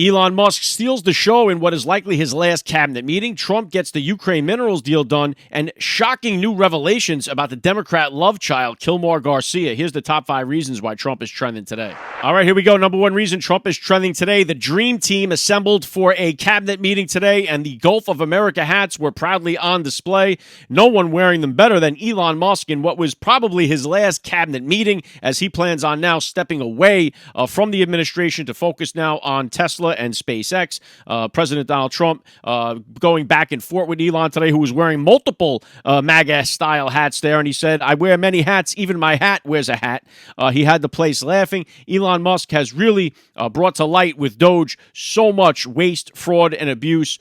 Elon Musk steals the show in what is likely his last cabinet meeting. Trump gets the Ukraine minerals deal done, and shocking new revelations about the Democrat love child, Kilmar Garcia. Here's the top 5 reasons why Trump is trending today. All right, here we go. Number 1 reason Trump is trending today. The dream team assembled for a cabinet meeting today, and the Gulf of America hats were proudly on display. No one wearing them better than Elon Musk in what was probably his last cabinet meeting, as he plans on now stepping away from the administration to focus now on Tesla and SpaceX. President Donald Trump going back and forth with Elon today, who was wearing multiple MAGA-style hats there, and he said, "I wear many hats, even my hat wears a hat." He had the place laughing. Elon Musk has really brought to light with Doge so much waste, fraud, and abuse.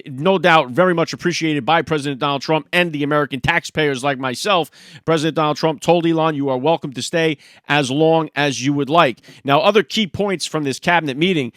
No doubt very much appreciated by President Donald Trump and the American taxpayers like myself. President Donald Trump told Elon, "You are welcome to stay as long as you would like." Now, other key points from this cabinet meeting,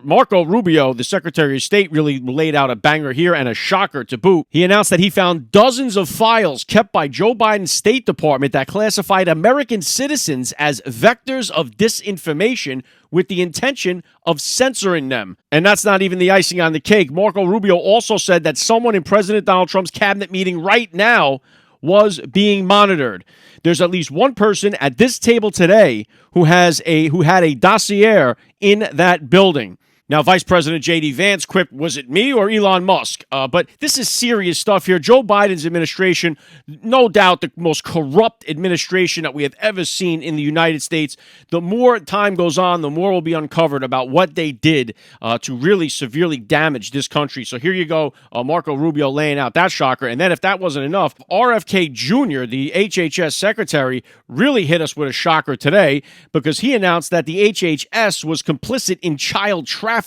Marco Rubio, the Secretary of State, really laid out a banger here and a shocker to boot. He announced that he found dozens of files kept by Joe Biden's State Department that classified American citizens as vectors of disinformation with the intention of censoring them. And that's not even the icing on the cake. Marco Rubio also said that someone in President Donald Trump's cabinet meeting right now was being monitored. There's at least one person at this table today who had a dossier in that building. Now, Vice President J.D. Vance quipped, "Was it me or Elon Musk?" But this is serious stuff here. Joe Biden's administration, no doubt the most corrupt administration that we have ever seen in the United States. The more time goes on, the more will be uncovered about what they did to really severely damage this country. So here you go, Marco Rubio laying out that shocker. And then if that wasn't enough, RFK Jr., the HHS secretary, really hit us with a shocker today because he announced that the HHS was complicit in child trafficking.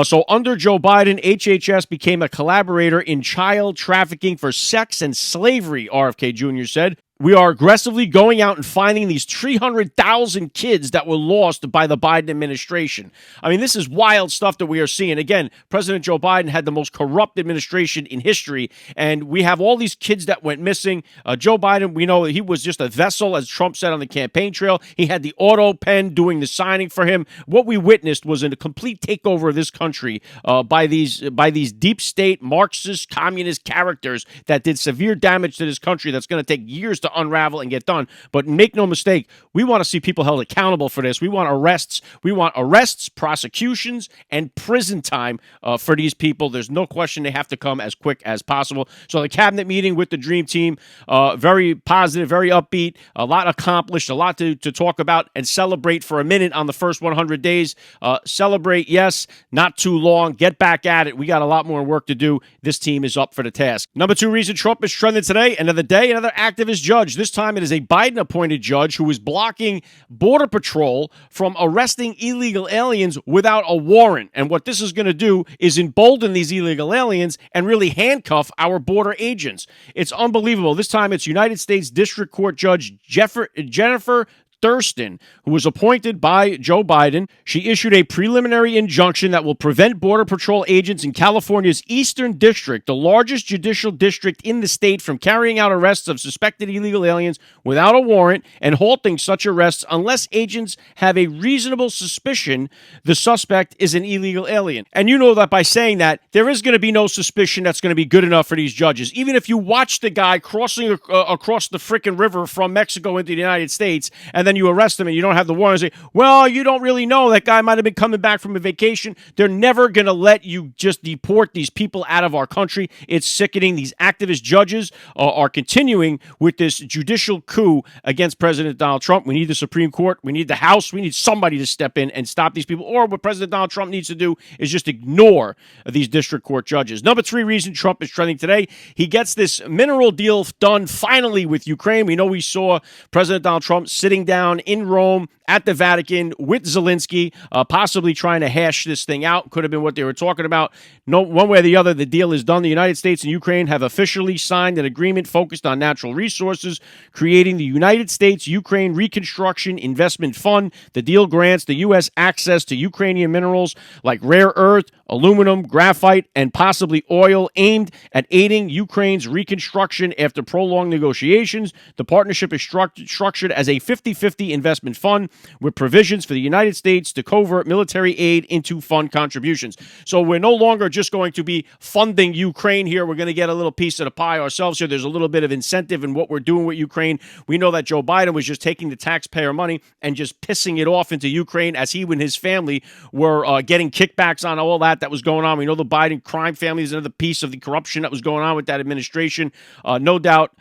So under Joe Biden, HHS became a collaborator in child trafficking for sex and slavery, RFK Jr. said. "We are aggressively going out and finding these 300,000 kids that were lost by the Biden administration." I mean, this is wild stuff that we are seeing. Again, President Joe Biden had the most corrupt administration in history, and we have all these kids that went missing. Joe Biden, we know he was just a vessel, as Trump said on the campaign trail. He had the auto pen doing the signing for him. What we witnessed was a complete takeover of this country by these deep state Marxist communist characters that did severe damage to this country that's going to take years to unravel and get done. But make no mistake, we want to see people held accountable for this. We want arrests. We want arrests, prosecutions, and prison time for these people. There's no question they have to come as quick as possible. So the cabinet meeting with the Dream Team, very positive, very upbeat, a lot accomplished, a lot to talk about and celebrate for a minute on the first 100 days. Celebrate, yes, not too long. Get back at it. We got a lot more work to do. This team is up for the task. Number 2 reason Trump is trending today, another day, another activist judge. This time it is a Biden-appointed judge who is blocking Border Patrol from arresting illegal aliens without a warrant. And what this is going to do is embolden these illegal aliens and really handcuff our border agents. It's unbelievable. This time it's United States District Court Judge Jennifer Thurston, who was appointed by Joe Biden. She issued a preliminary injunction that will prevent Border Patrol agents in California's Eastern District, the largest judicial district in the state, from carrying out arrests of suspected illegal aliens without a warrant and halting such arrests unless agents have a reasonable suspicion the suspect is an illegal alien. And you know that by saying that, there is going to be no suspicion that's going to be good enough for these judges. Even if you watch the guy crossing across the frickin' river from Mexico into the United States, and then you arrest him and you don't have the warrant, and say, well, you don't really know. That guy might have been coming back from a vacation. They're never going to let you just deport these people out of our country. It's sickening. These activist judges are continuing with this judicial coup against President Donald Trump. We need the Supreme Court. We need the House. We need somebody to step in and stop these people. Or what President Donald Trump needs to do is just ignore these district court judges. Number 3 reason Trump is trending today, he gets this mineral deal done finally with Ukraine. We know we saw President Donald Trump sitting down in Rome at the Vatican with Zelensky, possibly trying to hash this thing out. Could have been what they were talking about. No, one way or the other, the deal is done. The United States and Ukraine have officially signed an agreement focused on natural resources, creating the United States-Ukraine Reconstruction Investment Fund. The deal grants the U.S. access to Ukrainian minerals like rare earth, aluminum, graphite, and possibly oil aimed at aiding Ukraine's reconstruction after prolonged negotiations. The partnership is structured as a 50-50 investment fund with provisions for the United States to covert military aid into fund contributions. So we're no longer just going to be funding Ukraine here. We're going to get a little piece of the pie ourselves here. There's a little bit of incentive in what we're doing with Ukraine. We know that Joe Biden was just taking the taxpayer money and just pissing it off into Ukraine as he and his family were getting kickbacks on all that was going on. We know the Biden crime family is another piece of the corruption that was going on with that administration. No doubt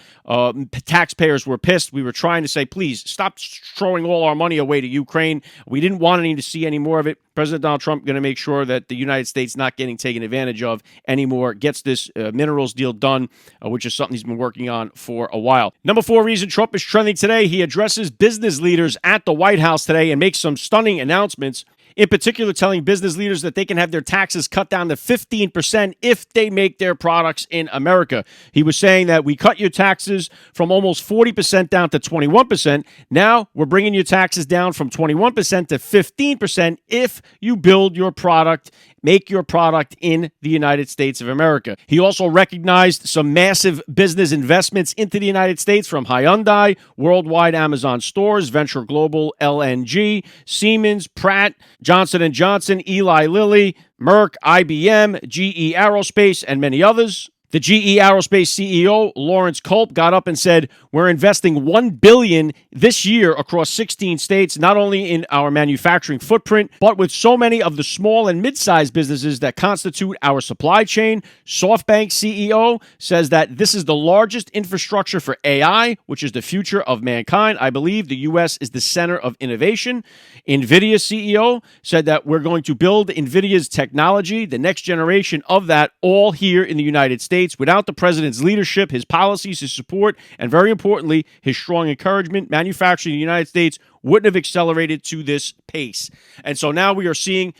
taxpayers were pissed. We were trying to say, please stop throwing all our money away to Ukraine. We didn't want to see any more of it. President Donald Trump going to make sure that the United States not getting taken advantage of anymore, gets this minerals deal done, which is something he's been working on for a while. Number 4 reason Trump is trending today, he addresses business leaders at the White House today and makes some stunning announcements. In particular, telling business leaders that they can have their taxes cut down to 15% if they make their products in America. He was saying that we cut your taxes from almost 40% down to 21%. Now we're bringing your taxes down from 21% to 15% if you build your product, make your product in the United States of America. He also recognized some massive business investments into the United States from Hyundai, Worldwide Amazon Stores, Venture Global, LNG, Siemens, Pratt, Johnson & Johnson, Eli Lilly, Merck, IBM, GE Aerospace, and many others. The GE Aerospace CEO, Lawrence Culp, got up and said, we're investing $1 billion this year across 16 states, not only in our manufacturing footprint, but with so many of the small and mid-sized businesses that constitute our supply chain. SoftBank CEO says that this is the largest infrastructure for AI, which is the future of mankind. I believe the U.S. is the center of innovation. NVIDIA CEO said that we're going to build NVIDIA's technology, the next generation of that, all here in the United States. Without the president's leadership, his policies, his support, and very importantly, his strong encouragement, manufacturing in the United States wouldn't have accelerated to this pace. And so now we are seeing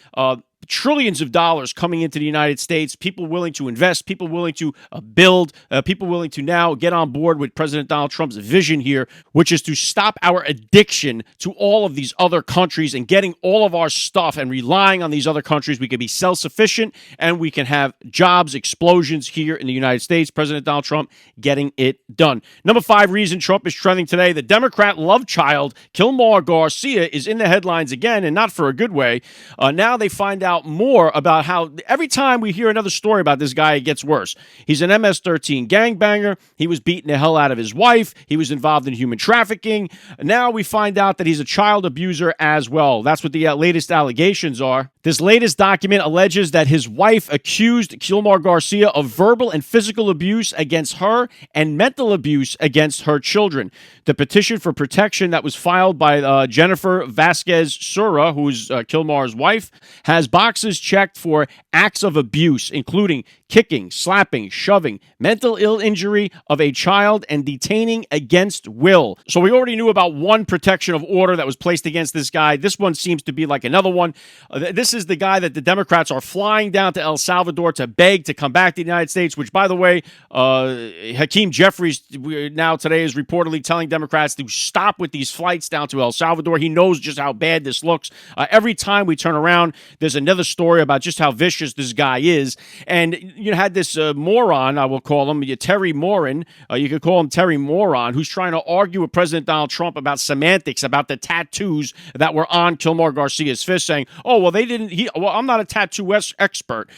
trillions of dollars coming into the United States, people willing to invest, people willing to build, people willing to now get on board with President Donald Trump's vision here, which is to stop our addiction to all of these other countries and getting all of our stuff and relying on these other countries. We can be self-sufficient and we can have jobs, explosions here in the United States. President Donald Trump getting it done. Number 5 reason Trump is trending today, the Democrat love child, Kilmar Garcia, is in the headlines again, and not for a good way. Now they find out more about how every time we hear another story about this guy, it gets worse. He's an MS-13 gangbanger. He was beating the hell out of his wife. He was involved in human trafficking. Now we find out that he's a child abuser as well. That's what the latest allegations are. This latest document alleges that his wife accused Kilmar Garcia of verbal and physical abuse against her and mental abuse against her children. The petition for protection that was filed by Jennifer Vasquez Sura, who's Kilmar's wife, has boxes checked for acts of abuse, including kicking, slapping, shoving, mental ill injury of a child, and detaining against will. So we already knew about one protection of order that was placed against this guy. This one seems to be like another one. This is the guy that the Democrats are flying down to El Salvador to beg to come back to the United States, which, by the way, Hakeem Jeffries now today is reportedly telling Democrats to stop with these flights down to El Salvador. He knows just how bad this looks. Every time we turn around, there's another story about just how vicious this guy is. And you had this moron, I will call him, Terry Moran. You could call him Terry Moron, who's trying to argue with President Donald Trump about semantics, about the tattoos that were on Kilmar Garcia's fist, saying, oh, well, they didn't, well, I'm not a tattoo expert.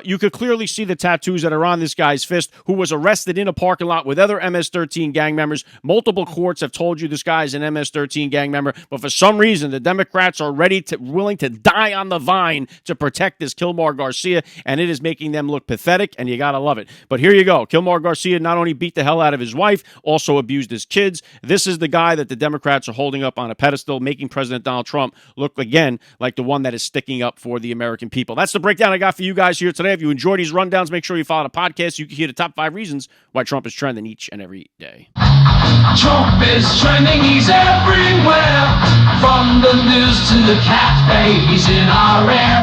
You could clearly see the tattoos that are on this guy's fist, who was arrested in a parking lot with other MS-13 gang members. Multiple courts have told you this guy is an MS-13 gang member, but for some reason, the Democrats are willing to die on the vine to protect this Kilmar Garcia, and it is making them look pathetic, and you gotta love it. But here you go. Kilmar Garcia not only beat the hell out of his wife, also abused his kids. This is the guy that the Democrats are holding up on a pedestal, making President Donald Trump look again like the one that is sticking up for the American people. That's the breakdown I got for you guys here today. If you enjoyed these rundowns, make sure you follow the podcast so you can hear the top 5 reasons why Trump is trending each and every day. Trump is trending, he's everywhere. From the news to the cat babies in our air.